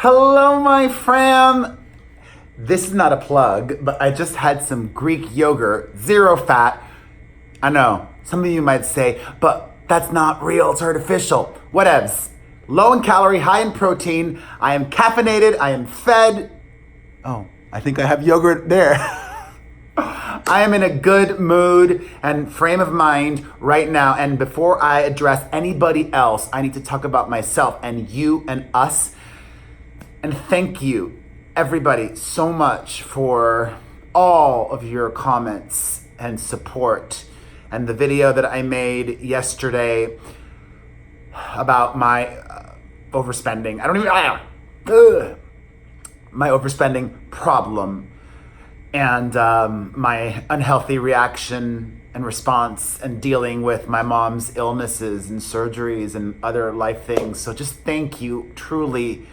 Hello, my fam. This is not a plug, but I just had some Greek yogurt, zero fat. I know, some of you might say, but that's not real, it's artificial. Whatevs. Low in calorie, high in protein. I am caffeinated, I am fed. Oh, I think I have yogurt there. I am in a good mood and frame of mind right now. And before I address anybody else, I need to talk about myself and you and us. And thank you, everybody, so much for all of your comments and support. And the video that I made yesterday about my overspending. My overspending problem. And my unhealthy reaction and response and dealing with my mom's illnesses and surgeries and other life things. So just thank you truly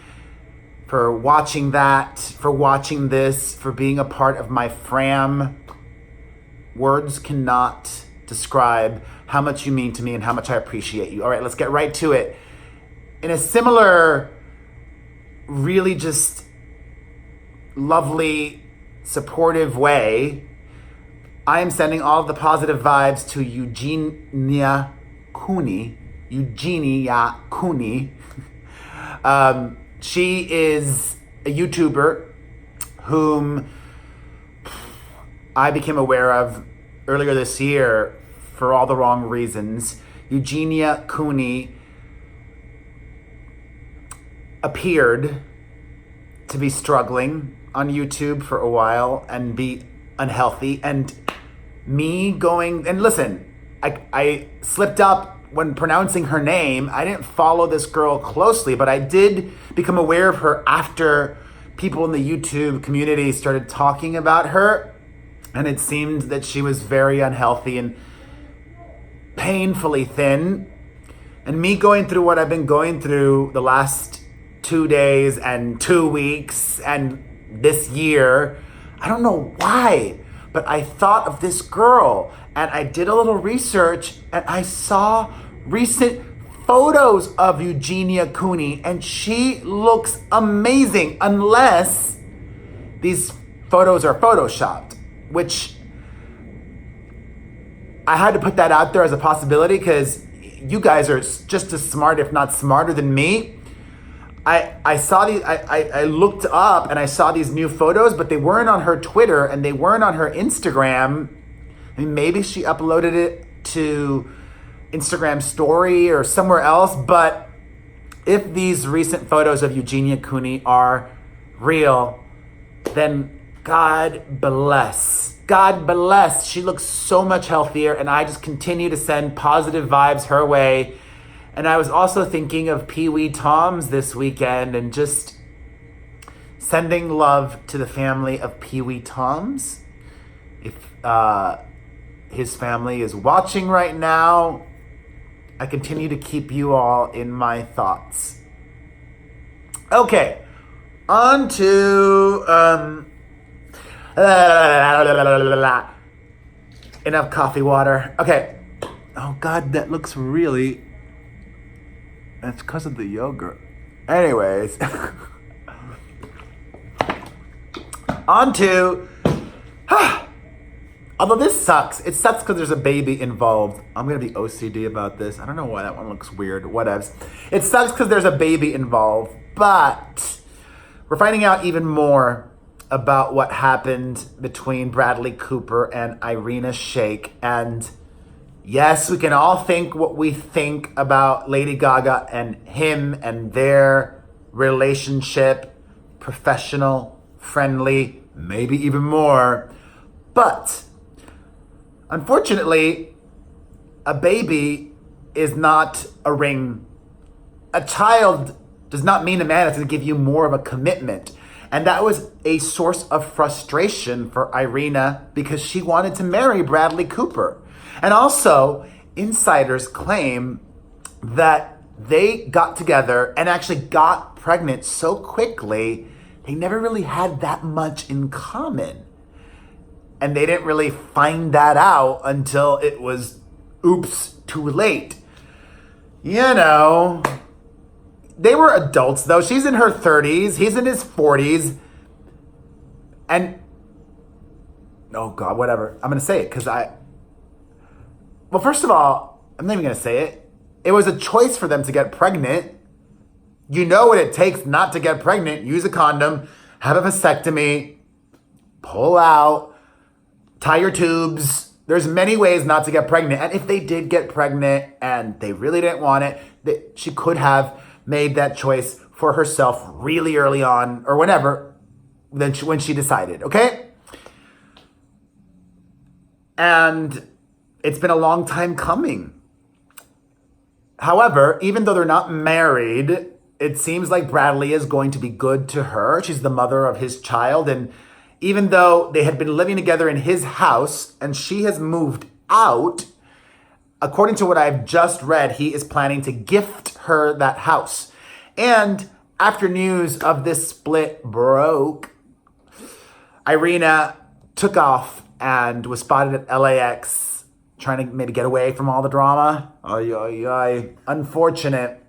for watching that, for watching this, for being a part of my fram. Words cannot describe how much you mean to me and how much I appreciate you. All right, let's get right to it. In a similar, really just lovely, supportive way, I am sending all of the positive vibes to Eugenia Cooney. She is a YouTuber whom I became aware of earlier this year for all the wrong reasons. Eugenia Cooney appeared to be struggling on YouTube for a while and be unhealthy, and me going, and listen, I slipped up when pronouncing her name. I didn't follow this girl closely, but I did become aware of her after people in the YouTube community started talking about her, and it seemed that she was very unhealthy and painfully thin. And me going through what I've been going through the last 2 days and 2 weeks and this year, I don't know why, but I thought of this girl and I did a little research and I saw recent photos of Eugenia Cooney and she looks amazing, unless these photos are photoshopped, which I had to put that out there as a possibility because you guys are just as smart, if not smarter than me. I saw these, I looked up and I saw these new photos, but they weren't on her Twitter and they weren't on her Instagram. I mean, maybe she uploaded it to Instagram story or somewhere else, but if these recent photos of Eugenia Cooney are real, then God bless. God bless. She looks so much healthier and I just continue to send positive vibes her way. And I was also thinking of Pee Wee Toms this weekend and just sending love to the family of Pee Wee Toms. If his family is watching right now, I continue to keep you all in my thoughts. Okay, on to enough coffee water. Okay. Oh God, that looks really... That's because of the yogurt. Anyways. On to... Although this sucks. It sucks because there's a baby involved. I'm going to be OCD about this. I don't know why that one looks weird. Whatevs. It sucks because there's a baby involved. But we're finding out even more about what happened between Bradley Cooper and Irina Shayk. And yes, we can all think what we think about Lady Gaga and him and their relationship, professional, friendly, maybe even more. But unfortunately, a baby is not a ring. A child does not mean a man has to give you more of a commitment. And that was a source of frustration for Irina because she wanted to marry Bradley Cooper. And also, insiders claim that they got together and actually got pregnant so quickly, they never really had that much in common. And they didn't really find that out until it was, oops, too late. You know, they were adults though. She's in her 30s, he's in his 40s. And oh God, whatever. I'm gonna say it because well, first of all, I'm not even gonna say it. It was a choice for them to get pregnant. You know what it takes not to get pregnant. Use a condom, have a vasectomy, pull out, tie your tubes. There's many ways not to get pregnant. And if they did get pregnant and they really didn't want it, she could have made that choice for herself really early on or whenever, when she decided, okay? And it's been a long time coming. However, even though they're not married, it seems like Bradley is going to be good to her. She's the mother of his child. And even though they had been living together in his house and she has moved out, according to what I've just read, he is planning to gift her that house. And after news of this split broke, Irina took off and was spotted at LAX trying to maybe get away from all the drama. Unfortunate,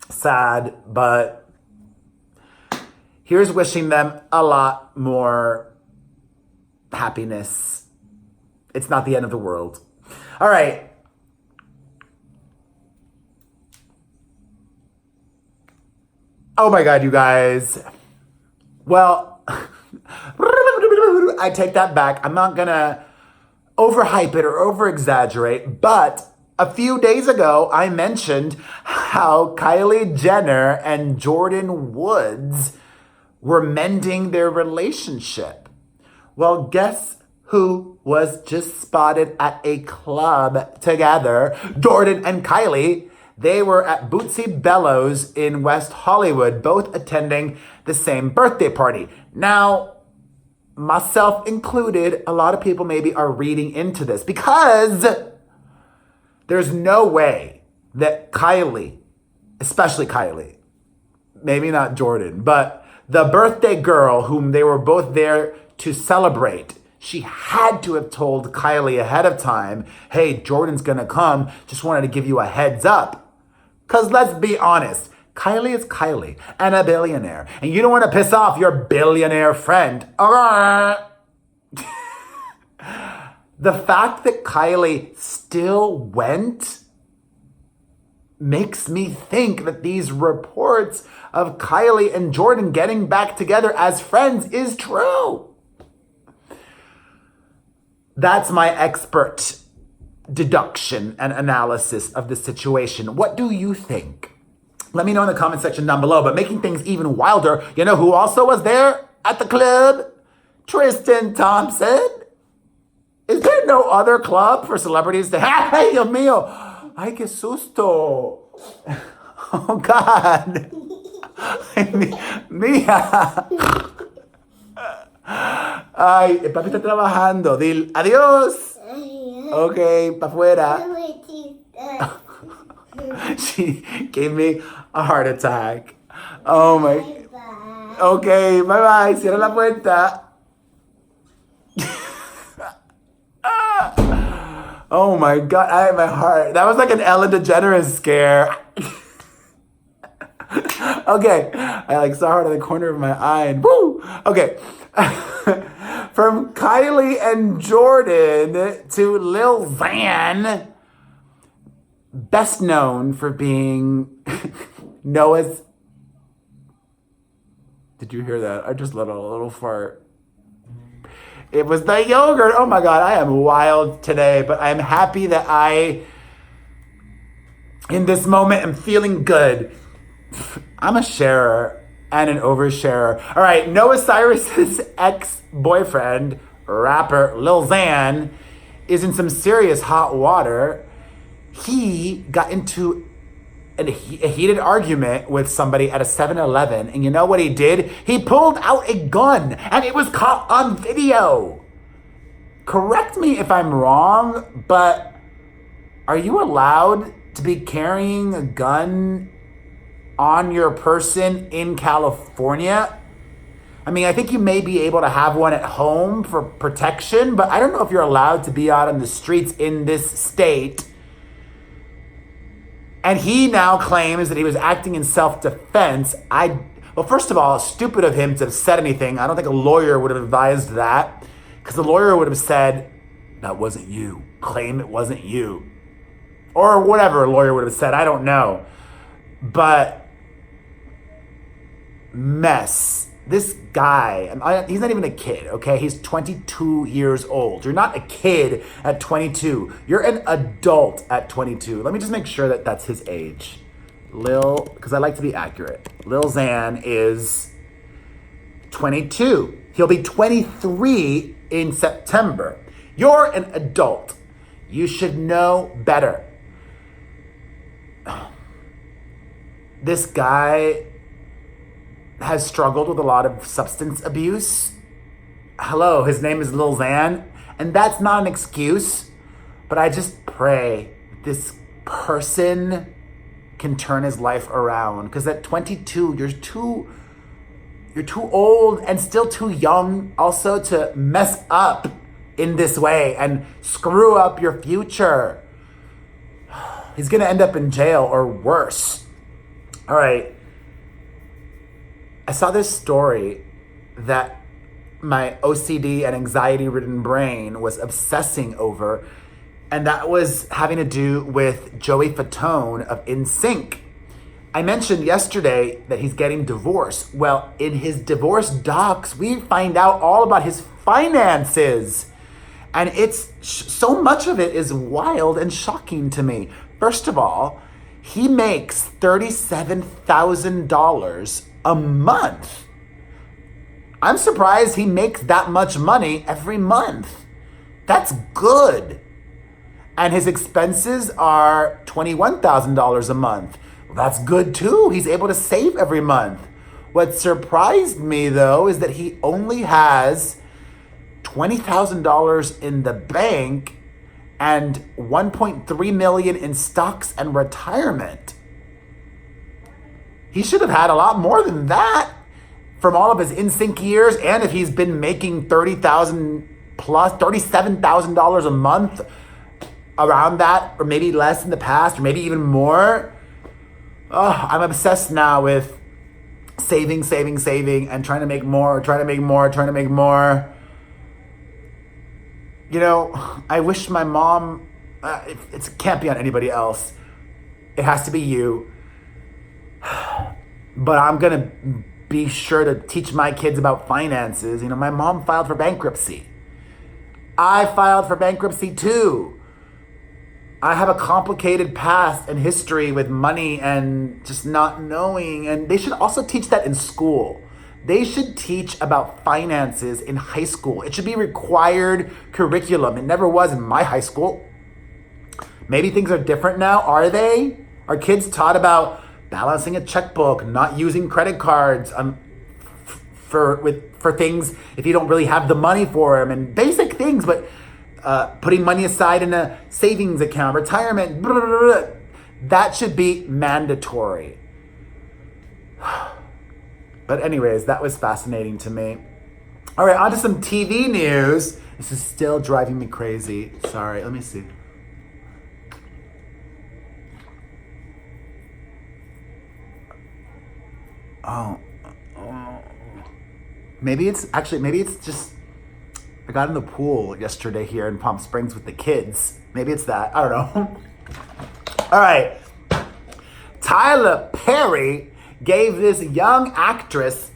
sad, but here's wishing them a lot more happiness. It's not the end of the world. All right. Oh my God, you guys. Well, I take that back. I'm not gonna overhype it or over-exaggerate, but a few days ago, I mentioned how Kylie Jenner and Jordyn Woods were mending their relationship. Well, guess who was just spotted at a club together? Jordyn and Kylie. They were at Bootsy Bellows in West Hollywood, both attending the same birthday party. Now, myself included, a lot of people maybe are reading into this because there's no way that Kylie, especially Kylie, maybe not Jordyn, but the birthday girl whom they were both there to celebrate, she had to have told Kylie ahead of time, hey, Jordyn's gonna come, just wanted to give you a heads up. Because let's be honest, Kylie is Kylie and a billionaire. And you don't want to piss off your billionaire friend. The fact that Kylie still went makes me think that these reports of Kylie and Jordyn getting back together as friends is true. That's my expert deduction and analysis of the situation. What do you think? Let me know in the comment section down below. But making things even wilder, you know who also was there at the club? Tristan Thompson. Is there no other club for celebrities to have? Ay, Dios mío. Ay, qué susto. Oh, God. Mía. Ay, el papi está trabajando. Dil, adiós. Okay, pa' fuera. She gave me a heart attack. Oh my. Okay, bye bye. Cierra la puerta. Oh my God, my heart. That was like an Ellen DeGeneres scare. Okay, I saw her in the corner of my eye and woo. Okay. From Kylie and Jordyn to LIL XAN, best known for being Noah's. Did you hear that? I just let a little fart. It was the yogurt. Oh my God, I am wild today, but I'm happy that in this moment, am feeling good. I'm a sharer and an oversharer. All right, Noah Cyrus's ex-boyfriend, rapper Lil XAN, is in some serious hot water. He got into a heated argument with somebody at a 7-Eleven, and you know what he did? He pulled out a gun, and it was caught on video. Correct me if I'm wrong, but are you allowed to be carrying a gun on your person in California? I mean, I think you may be able to have one at home for protection, but I don't know if you're allowed to be out on the streets in this state And he now claims that he was acting in self-defense. Well, first of all, stupid of him to have said anything. I don't think a lawyer would have advised that, because the lawyer would have said, that wasn't you. Claim it wasn't you. Or whatever a lawyer would have said. I don't know. But mess. This guy, he's not even a kid, okay? He's 22 years old. You're not a kid at 22. You're an adult at 22. Let me just make sure that that's his age. Because I like to be accurate. LIL XAN is 22. He'll be 23 in September. You're an adult. You should know better. This guy has struggled with a lot of substance abuse. Hello, his name is LIL XAN, and that's not an excuse, but I just pray this person can turn his life around, because at 22, you're too old and still too young also to mess up in this way and screw up your future. He's gonna end up in jail or worse. All right. I saw this story that my OCD and anxiety-ridden brain was obsessing over, and that was having to do with Joey Fatone of NSYNC. I mentioned yesterday that he's getting divorced. Well, in his divorce docs, we find out all about his finances. And so much of it is wild and shocking to me. First of all, he makes $37,000 a month. I'm surprised he makes that much money every month. That's good. And his expenses are $21,000 a month. Well, that's good too. He's able to save every month. What surprised me though is that he only has $20,000 in the bank and $1.3 million in stocks and retirement. He should have had a lot more than that from all of his NSYNC years, and if he's been making $30,000 plus, $37,000 a month around that, or maybe less in the past, or maybe even more. Oh, I'm obsessed now with saving, and trying to make more. You know, I wish my mom, it can't be on anybody else. It has to be you. But I'm going to be sure to teach my kids about finances. You know, my mom filed for bankruptcy. I filed for bankruptcy too. I have a complicated past and history with money and just not knowing. And they should also teach that in school. They should teach about finances in high school. It should be required curriculum. It never was in my high school. Maybe things are different now. Are they? Are kids taught about balancing a checkbook, not using credit cards for things if you don't really have the money for them, and basic things, but putting money aside in a savings account, retirement, blah, blah, blah, blah. That should be mandatory. But anyways, that was fascinating to me. All right, on to some TV news. This is still driving me crazy. Sorry, let me see. Oh, maybe it's just, I got in the pool yesterday here in Palm Springs with the kids. Maybe it's that, I don't know. All right, Tyler Perry gave this young actress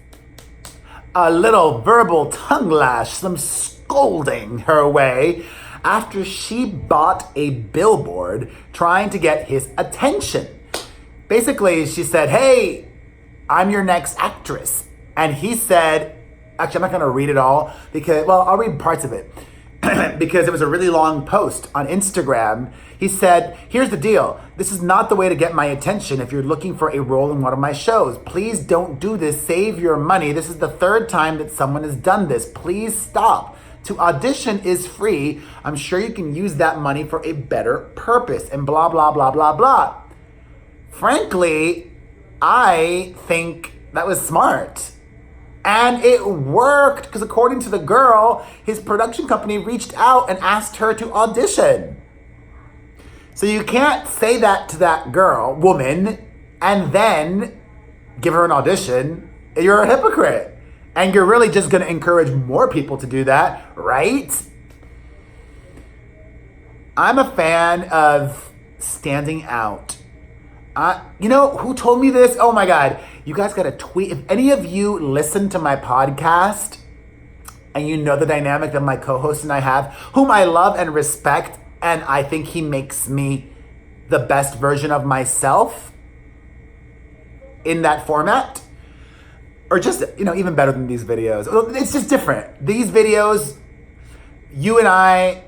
a little verbal tongue lash, some scolding her way after she bought a billboard trying to get his attention. Basically, she said, hey, I'm your next actress. And he said, actually, I'm not gonna read it all because, well, I'll read parts of it because it was a really long post on Instagram. He said, here's the deal. This is not the way to get my attention if you're looking for a role in one of my shows. Please don't do this. Save your money. This is the third time that someone has done this. Please stop. To audition is free. I'm sure you can use that money for a better purpose and blah, blah, blah, blah, blah. Frankly, I think that was smart. And it worked because according to the girl, his production company reached out and asked her to audition. So you can't say that to that woman, and then give her an audition. You're a hypocrite. And you're really just going to encourage more people to do that, right? I'm a fan of standing out. You know who told me this? Oh my God. You guys got to tweet. If any of you listen to my podcast and you know the dynamic that my co-host and I have, whom I love and respect, and I think he makes me the best version of myself in that format, or just, even better than these videos. It's just different. These videos, you and I,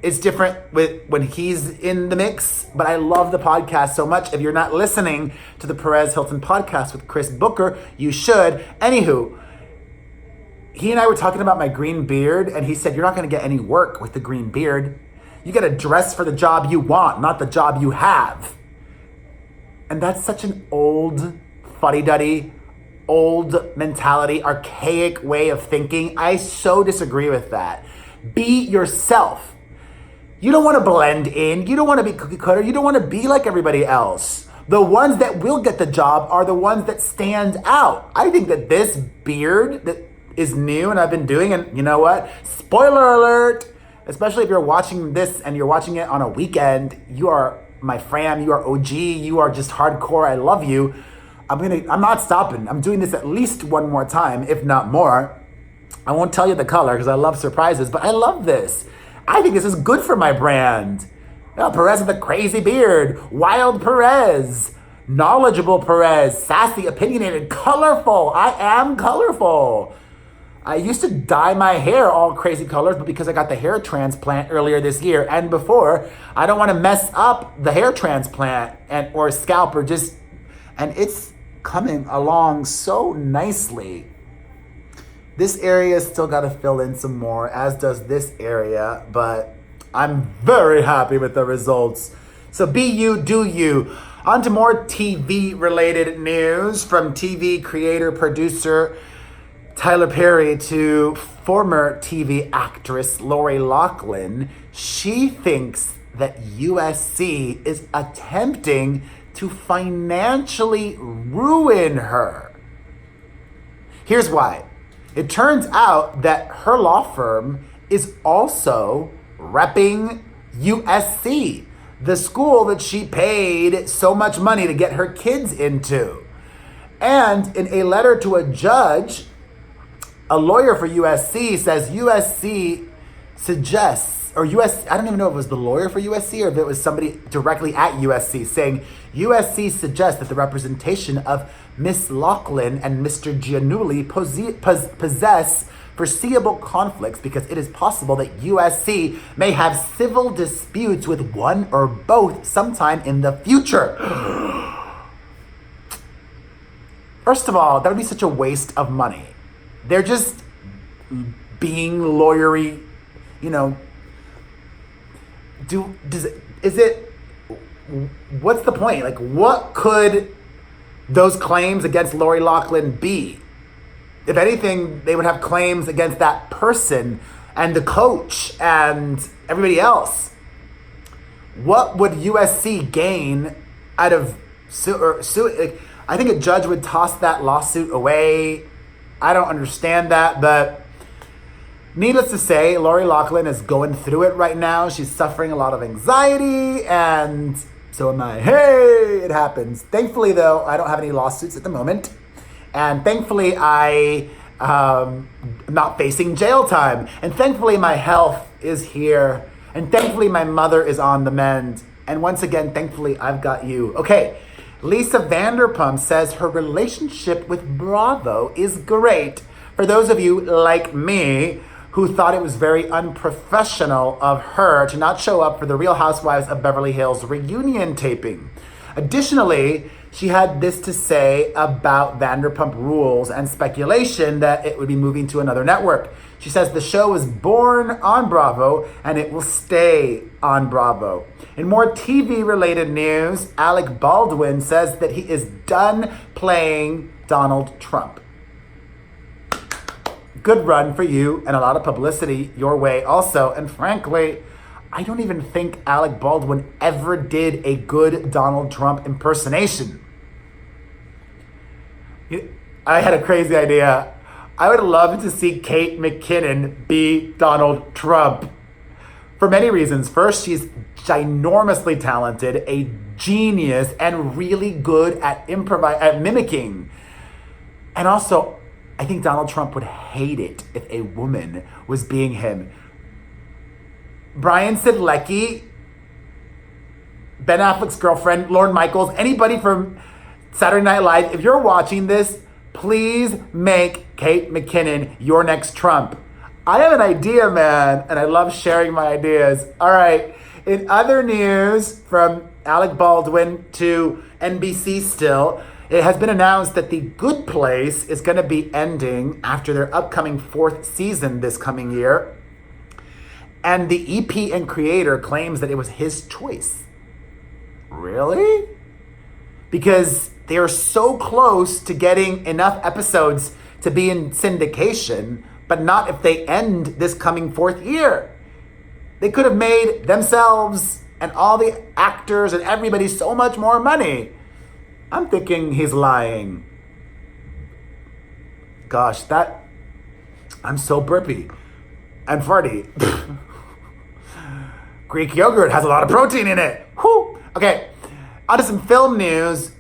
it's different with when he's in the mix, but I love the podcast so much. If you're not listening to the Perez Hilton podcast with Chris Booker, you should. Anywho, he and I were talking about my green beard, and he said, you're not going to get any work with the green beard. You got to dress for the job you want, not the job you have. And that's such an old, fuddy-duddy, old mentality, archaic way of thinking. I so disagree with that. Be yourself. You don't want to blend in. You don't want to be cookie cutter. You don't want to be like everybody else. The ones that will get the job are the ones that stand out. I think that this beard that is new and I've been doing, and you know what? Spoiler alert, especially if you're watching this and you're watching it on a weekend, you are my fam, you are OG, you are just hardcore. I love you. I'm not stopping. I'm doing this at least one more time, if not more. I won't tell you the color because I love surprises, but I love this. I think this is good for my brand. Perez with a crazy beard, wild Perez, knowledgeable Perez, sassy, opinionated, colorful. I am colorful. I used to dye my hair all crazy colors, but because I got the hair transplant earlier this year and before, I don't want to mess up the hair transplant or scalp and it's coming along so nicely. This area still got to fill in some more, as does this area, but I'm very happy with the results. So be you, do you. On to more TV-related news from TV creator, producer Tyler Perry to former TV actress Lori Loughlin. She thinks that USC is attempting to financially ruin her. Here's why. It turns out that her law firm is also repping USC, the school that she paid so much money to get her kids into. And in a letter to a judge, a lawyer for USC says USC suggests, I don't even know if it was the lawyer for USC or if it was somebody directly at USC, saying USC suggests that the representation of Miss Loughlin and Mr. Giannulli possess foreseeable conflicts because it is possible that USC may have civil disputes with one or both sometime in the future. First of all, that would be such a waste of money. They're just being lawyery, what's the point? Like, what could those claims against Lori Loughlin be? If anything, they would have claims against that person and the coach and everybody else. What would USC gain out of sue? I think a judge would toss that lawsuit away. I don't understand that, but needless to say, Lori Loughlin is going through it right now. She's suffering a lot of anxiety, and so am I. Hey, it happens. Thankfully, though, I don't have any lawsuits at the moment. And thankfully, I'm not facing jail time. And thankfully, my health is here. And thankfully, my mother is on the mend. And once again, thankfully, I've got you. Okay, Lisa Vanderpump says her relationship with Bravo is great. For those of you like me who thought it was very unprofessional of her to not show up for the Real Housewives of Beverly Hills reunion taping. Additionally, she had this to say about Vanderpump Rules and speculation that it would be moving to another network. She says the show was born on Bravo and it will stay on Bravo. In more TV-related news, ALEC Baldwin says that he is done playing Donald Trump. Good run for you and a lot of publicity your way also. And frankly, I don't even think Alec Baldwin ever did a good Donald Trump impersonation. I had a crazy idea. I would love to see Kate McKinnon be Donald Trump. For many reasons. First, she's ginormously talented, a genius, and really good at mimicking. And also, I think Donald Trump would hate it if a woman was being him. Brian Sidlecki, Ben Affleck's girlfriend, Lorne Michaels, anybody from Saturday Night Live, if you're watching this, please make Kate McKinnon your next Trump. I have an idea, man, and I love sharing my ideas. All right, in other news from Alec Baldwin to NBC still, it has been announced that The Good Place is going to be ending after their upcoming 4th season this coming year. And the EP and creator claims that it was his choice. Really? Because they are so close to getting enough episodes to be in syndication, but not if they end this coming 4th year. They could have made themselves and all the actors and everybody so much more money. I'm thinking he's lying. Gosh, I'm so burpy and farty. Greek yogurt has a lot of protein in it. Whew. Okay, on to some film news.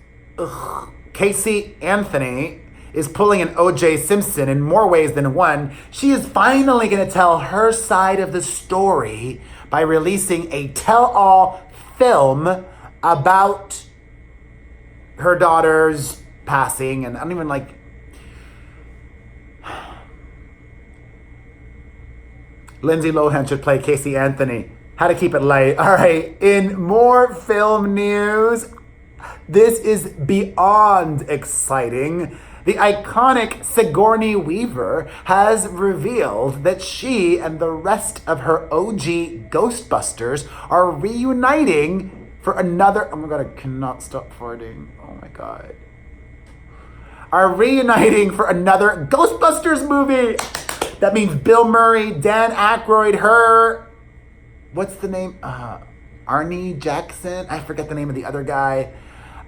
Casey Anthony is pulling an O.J. Simpson in more ways than one. She is finally going to tell her side of the story by releasing a tell-all film about her daughter's passing. And I don't even Lindsay Lohan should play Casey Anthony. How to keep it light. All right, in more film news, this is beyond exciting. The iconic Sigourney Weaver has revealed that she and the rest of her OG Ghostbusters are reuniting for another... Oh my God, I cannot stop farting. Oh my God. Are reuniting for another Ghostbusters movie. That means Bill Murray, Dan Aykroyd, her... What's the name? Arnie Jackson? I forget the name of the other guy.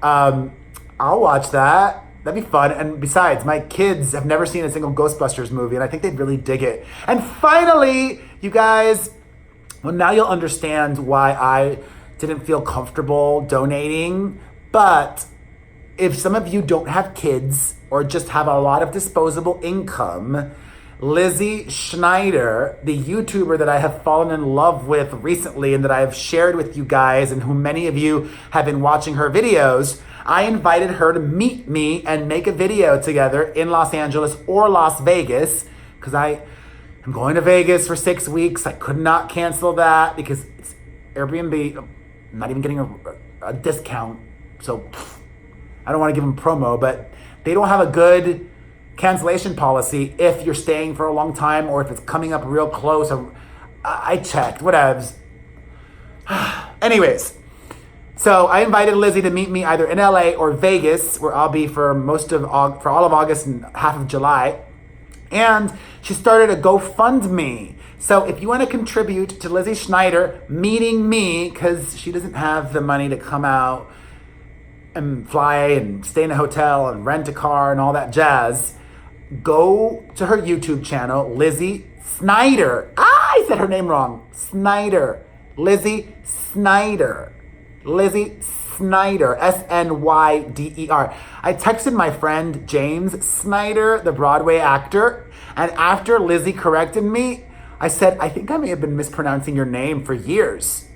I'll watch that. That'd be fun. And besides, my kids have never seen a single Ghostbusters movie, and I think they'd really dig it. And finally, you guys, well, now you'll understand why I didn't feel comfortable donating. But if some of you don't have kids or just have a lot of disposable income, Lizzie Schneider, the YouTuber that I have fallen in love with recently and that I have shared with you guys and who many of you have been watching her videos, I invited her to meet me and make a video together in Los Angeles or Las Vegas because I'm going to Vegas for 6 weeks. I could not cancel that because it's Airbnb. I'm not even getting a discount. So I don't want to give them promo, but they don't have a good cancellation policy if you're staying for a long time or if it's coming up real close. I checked, whatevs. Anyways, so I invited Lizzie to meet me either in LA or Vegas, where I'll be for all of August and half of July. And she started a GoFundMe. So if you want to contribute to Lizzie Schneider meeting me, because she doesn't have the money to come out and fly and stay in a hotel and rent a car and all that jazz, go to her YouTube channel, Lizzie Snyder. I said her name wrong. Snyder. Lizzie Snyder. Lizzie Snyder. Snyder. I texted my friend James Snyder, the Broadway actor, and after Lizzie corrected me, I said, I think I may have been mispronouncing your name for years.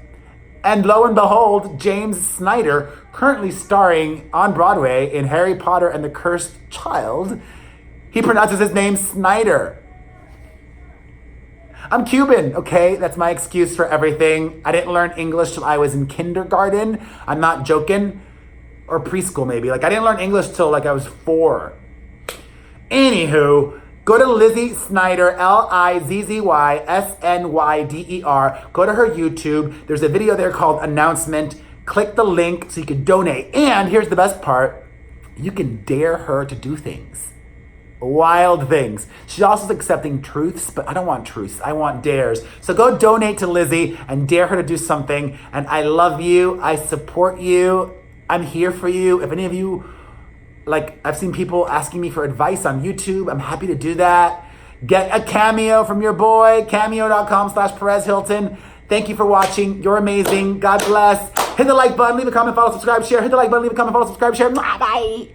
And lo and behold, James Snyder, currently starring on Broadway in Harry Potter and the Cursed Child, he pronounces his name Snyder. I'm Cuban, okay? That's my excuse for everything. I didn't learn English till I was in kindergarten. I'm not joking. Or preschool, maybe. I didn't learn English till I was 4. Anywho, go to Lizzie Snyder, LIZZYSNYDER. Go to her YouTube. There's a video there called Announcement. Click the link so you can donate. And here's the best part. You can dare her to do things. wild things. She also is accepting truths, but I don't want truths. I want dares. So go donate to Lizzie and dare her to do something. And I love you. I support you. I'm here for you. If any of you, like, I've seen people asking me for advice on YouTube. I'm happy to do that. Get a cameo from your boy, cameo.com/Perez Hilton. Thank you for watching. You're amazing. God bless. Hit the like button, leave a comment, follow, subscribe, share. Hit the like button, leave a comment, follow, subscribe, share. Bye.